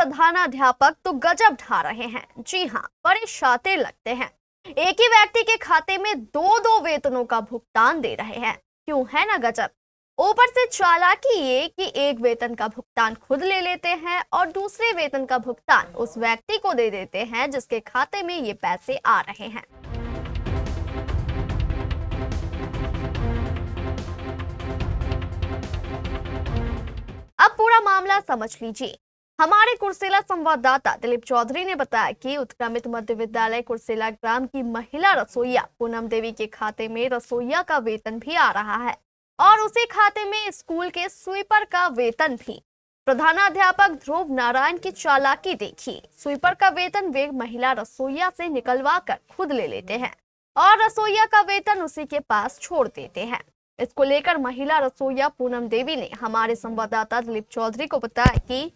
प्रधानाध्यापक तो गजब ढा रहे हैं। जी हाँ, बड़े शातिर लगते हैं। एक ही व्यक्ति के खाते में दो दो वेतनों का भुगतान दे रहे हैं। क्यों, है ना गजब। ऊपर से चालाकी ये कि एक वेतन का भुगतान खुद ले लेते हैं और दूसरे वेतन का भुगतान उस व्यक्ति को दे देते हैं जिसके खाते में ये पैसे आ रहे हैं। अब पूरा मामला समझ लीजिए। हमारे कुर्सेला संवाददाता दिलीप चौधरी ने बताया कि उत्क्रमित मध्य विद्यालय कुर्सेला ग्राम की महिला रसोईया पूनम देवी के खाते में रसोईया का वेतन भी आ रहा है और उसी खाते में स्कूल के स्वीपर का वेतन भी। प्रधानाध्यापक ध्रुव नारायण की चालाकी देखिए। स्वीपर का वेतन वे महिला रसोईया से निकलवा कर खुद ले लेते हैं और रसोईया का वेतन उसी के पास छोड़ देते हैं। इसको लेकर महिला रसोईया पूनम देवी ने हमारे संवाददाता दिलीप चौधरी को बताया कि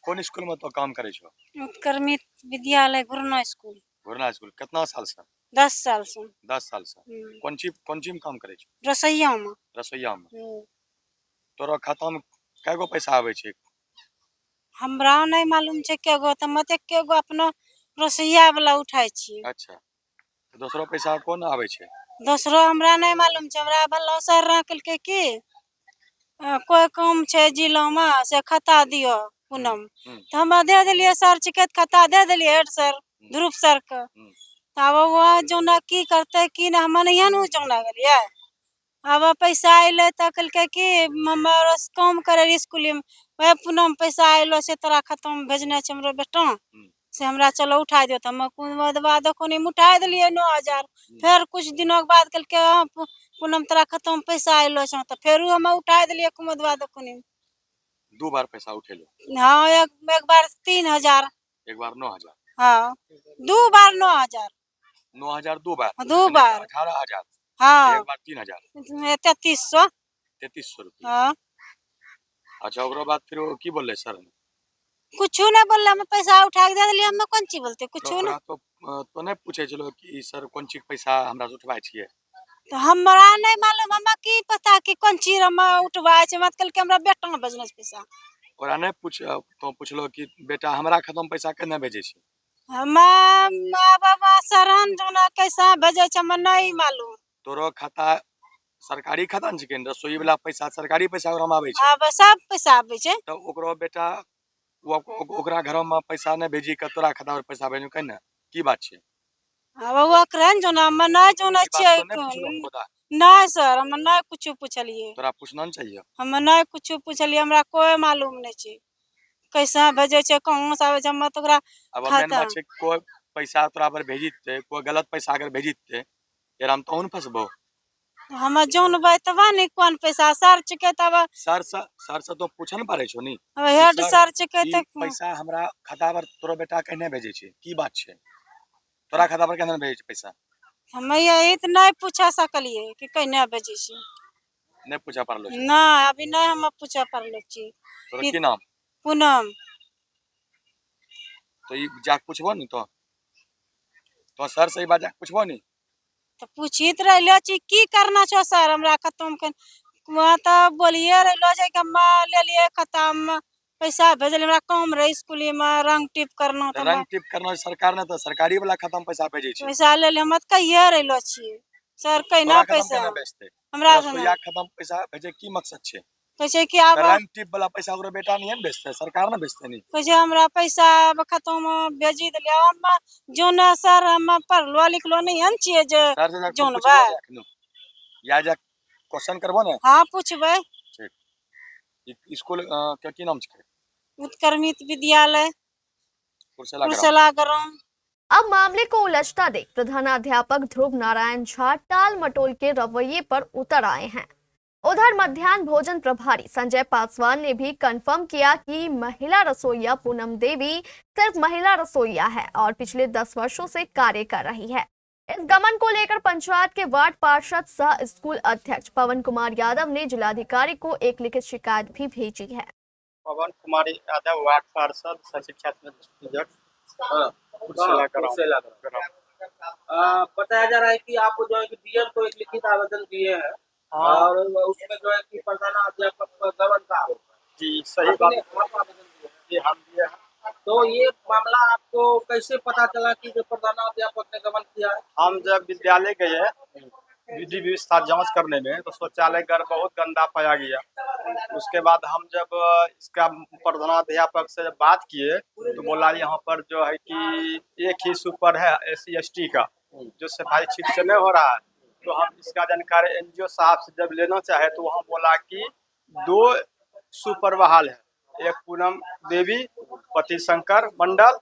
कौन स्कूल में तो काम करे छो? उत्क्रमित विद्यालय घुरना स्कूल। घुरना स्कूल कितना साल से? 10 साल से। 10 साल से। कौन चीज में काम करे छो? रसोईया में। रसोईया में। तोरा खाता में कै गो पैसा आवे छे? हमरा नहीं मालूम छे के गो, त मते के गो अपना रसोईया वाला उठाई छी। अच्छा, तो दूसरा पैसा कौन आवे छे? दूसरो हमरा नहीं मालूम छे। हमरा बल्ला सर रखल के की कोई काम छे जिला में से खाता दियो पूनम, तो हम दे दिलिए सर चिकेत खाता दे दिलिए हेड सर ध्रुव सर के। तब वो जोना की करते की ना हम नहीं न जोना गेलिए। अब पैसा आइले त कल के की हमर काम करे स्कूल में वह पूनम पैसा आइलो से तोरा खाता में भेजने छे हमरो बेटा से हमरा चलो उठा दियो। त हम बाद कोनी उठा दिलिए 9000। फिर कुछ दिनों के बाद कल के पूनम तोरा खाता में पैसा आइलो छे त फिर हम उठा दिलिए कुमदवा कोनी। दो बार पैसा उठेलो? हाँ, एक बार 3000, एक बार 9000। हाँ, दो बार 9000। 9000 दो बार? दो बार 18000। हाँ, एक बार 3000। 3300। 3300 रुपया। हाँ, अच्छा, ओकरा बाद फिर वो की बोले सर? कुछ नहीं बोलले, हम पैसा उठा के दे दिलिए। हम कौन चीज बोलते कुछ तो नहीं। तो नहीं पूछे चलो कि सर कौन चीज पैसा हमरा से उठवाए छिए? तो हमरा नहीं मालूम, हमरा की पता कि कौन चीज हम उठवाए छे। मत कल के हमरा बेटा में बिजनेस पैसा ओरा नहीं तो पूछलो कि बेटा हमरा खाता में पैसा केना भेजे छी? हम माँ बाबा सरन जोना कैसा भेजे छे हम नहीं मालूम। तोरो खाता सरकारी खाता न छिके? रसोई वाला पैसा सरकारी पैसा ओकरा में आवे छे? अब सब पैसा आवे छे। तो ओकरो बेटा ओकरा घर में पैसा नहीं भेजी के तोरा खाता में पैसा भेजू केना? की बात छे? अब वो करन जोना हम नहीं जोना छे। नहीं सर, हम नहीं कुछ पूछलिए। तोरा पूछना न चाहिए। हम नहीं कुछ पूछलिए, हमरा कोई मालूम नहीं छे कैसा भेजे छे कहां से आवे छे। हम तो ओकरा अब मेन बात छे कोई पैसा तोरा पर भेजिते, कोई गलत पैसा अगर भेजिते यार हम तो उन फसबो। हम जोन बतवा नहीं कौन पैसा सर चुके तब सर से तो पूछ न पारे छो नी। अब हेड सर चुके ई तक पैसा हमरा खाता पर तोरो बेटा कहने भेजे छे? की बात छे? तोरा खाता पर केना भेजे छे पैसा? हम यही तो नहीं पूछा सकलिए कि कहने भेजे छी। नहीं पूछा पारलो छे? ना, अभी नहीं हम पूछा पारलो छी। तोरा की नाम? पूनम। तो ई जाक पूछबो नी तो सर से ई बात जाक पूछबो नी। तो पूछित रहलो छी की करना छो सर हमरा खत्म के वहां तो बोलिए रहलो छै कि हम ले लिए खत्म पैसा भेजल हमरा काम रहे स्कूल में रंग टिप करना। तो रंग टिप करना सरकार ने तो सरकारी वाला खत्म पैसा भेजे छे। पैसा ले ले मत कहिए रहलो छी सर कहना पैसा हमरा रसोईया खत्म पैसा भेजे की मकसद छे? कैसे कि अब रंग टिप वाला पैसा ओकरा बेटा नहीं न भेजते, सरकार ने भेजते नी। कैसे हमरा पैसा खत्म भेजी दिलिए। हम जोन सर हम पढ़लो लिखलो नहीं हन छिए जे जोन बा या जा क्वेश्चन करबो ने। हां पूछबे। ठीक, स्कूल के की नाम छे? उत्क्रमित विद्यालय कुर्सेला ग्राम। अब मामले को उलझता देख प्रधानाध्यापक ध्रुव नारायण झा टाल मटोल के रवैये पर उतर आए हैं। उधर मध्याह्न भोजन प्रभारी संजय पासवान ने भी कंफर्म किया कि महिला रसोईया पूनम देवी सिर्फ महिला रसोईया है और पिछले 10 वर्षों से कार्य कर रही है। इस गमन को लेकर पंचायत के वार्ड पार्षद सह स्कूल अध्यक्ष पवन कुमार यादव ने जिलाधिकारी को एक लिखित शिकायत भी भेजी है। पवन कुमार यादव वार्ड पार्षद सह शिक्षा बताया जा रहा है कि आप जो है कि डीएम को एक लिखित आवेदन दिए हैं और उसमें जो है कि प्रधानाध्यापक गमन का आरोप है। जी सही बात। आप आवेदन दिए हैं? जी हम दिए हैं। तो ये मामला आपको कैसे पता चला कि जो प्रधानाध्यापक ने गबन किया है? हम जब विद्यालय गए विधि व्यवस्था जांच करने में तो शौचालय घर बहुत गंदा पाया गया। उसके बाद हम जब इसका प्रधानाध्यापक से जब बात किए तो बोला यहाँ पर जो है कि एक ही सुपर है SC/ST का, जो सफाई ठीक से नहीं हो रहा है। तो हम इसका जानकारी NGO साहब से जब लेना चाहे तो वहाँ बोला कि 2 सुपर बहाल है, एक पूनम देवी पति शंकर मंडल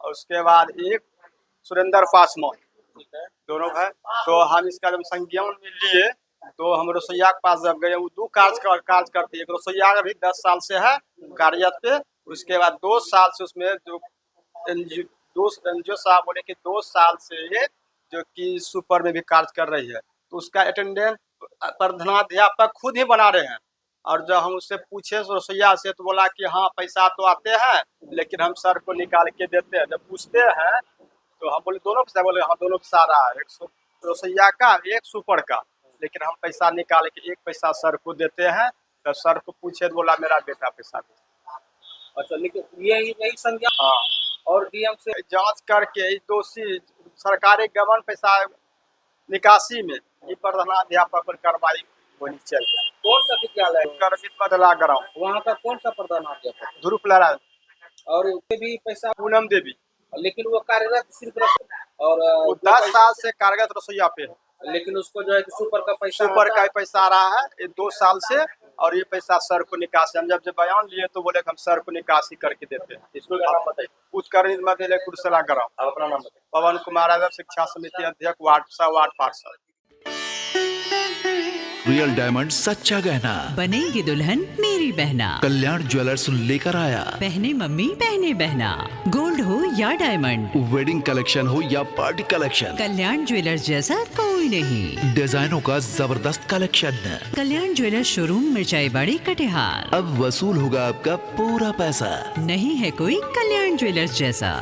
और उसके बाद एक सुरेंद्र पासवान, दोनों है। तो हम इसका जब संज्ञान में लिए तो हम रसोईया के पास जब गए, वो 2 कार्य करती है। एक रसोईया अभी 10 साल से है कार्यरत पे, उसके बाद 2 साल से उसमें जो NGO साहब बोले कि 2 साल से ये जो कि सुपर में भी कार्य कर रही है। तो उसका अटेंडेंस प्रधानाध्यापक खुद ही बना रहे हैं। और जब हम उससे पूछे रसोईया से तो बोला कि हाँ पैसा तो आते हैं लेकिन हम सर को निकाल के देते हैं। जब पूछते हैं तो हम बोले दोनों पैसा, बोले हाँ दोनों पैसा आ रहा है, एक रसोईया का एक सुपर का, लेकिन हम पैसा निकाल के एक पैसा सर को देते हैं। तो सर को पूछे तो बोला मेरा बेटा पैसा दे। अच्छा, लेकिन यही संज्ञा हाँ, और DM से जांच करके दोषी सरकारी गबन पैसा निकासी में ये प्रधानाध्यापक पर कार्रवाई होनी चाहिए। कौन सा विद्यालय है? कर्मित बदला ग्राम वहाँ का कौन सा प्रधानाध्यापक? ध्रुव लहरा और उसके भी पैसा, पूनम देवी, लेकिन वो कार्यरत सिर्फ और वो 10 साल से कार्यरत रसोईया पे है। लेकिन उसको जो है कि सुपर का पैसा सुपर आता का है। ही पैसा आ रहा है ये 2 साल से, और ये पैसा सर को निकासी, हम जब बयान लिए तो बोले कि हम सर को निकासी करके देते हैं। स्कूल का नाम बताइए। उत्कर्मित मध्य कुर्सेला ग्राम। आप अपना नाम बताइए। पवन कुमार यादव, शिक्षा समिति अध्यक्ष, वार्ड पार्षद। रियल डायमंड सच्चा गहना बनेगी दुल्हन मेरी बहना। कल्याण ज्वेलर्स लेकर आया। पहने मम्मी पहने बहना, गोल्ड हो या डायमंड, वेडिंग कलेक्शन हो या पार्टी कलेक्शन, कल्याण ज्वेलर्स जैसा कोई नहीं। डिजाइनों का जबरदस्त कलेक्शन। कल्याण ज्वेलर्स शोरूम मिर्चाई बाड़ी कटिहार। अब वसूल होगा आपका पूरा पैसा। नहीं है कोई कल्याण ज्वेलर्स जैसा।